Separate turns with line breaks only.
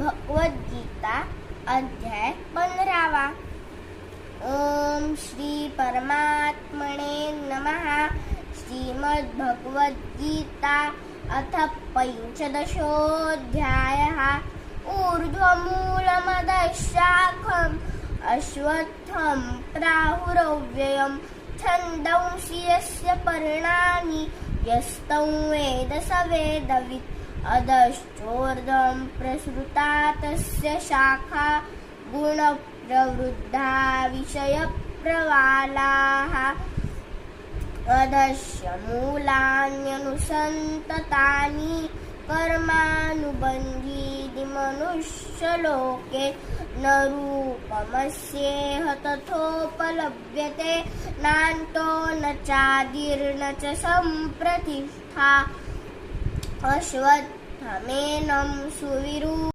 भगवद्गीता अध्याय 15. ओम श्री परमात्मने नमः. श्रीमद्भगवद्गीता अथ पंचदशोऽध्यायः. ऊर्ध्वमूलमदशाखम् अश्वत्थं प्राहुरव्ययम् छन्दंसि यस्य पर्णानि यस्तं वेद स वेदवित्. अधश्चोर्ध्वं प्रसृता तस्य शाखा गुणप्रवृद्धा विषयप्रवालाः. अधश्च मूलान्यनुसन्ततानि कर्मानुबन्धीनि मनुष्यलोके. न रूपमस्येह तथोपलभ्यते नान्तो न चादिर्न च सम्प्रतिष्ठा. अश्वत्थमेनं सुविरूढम्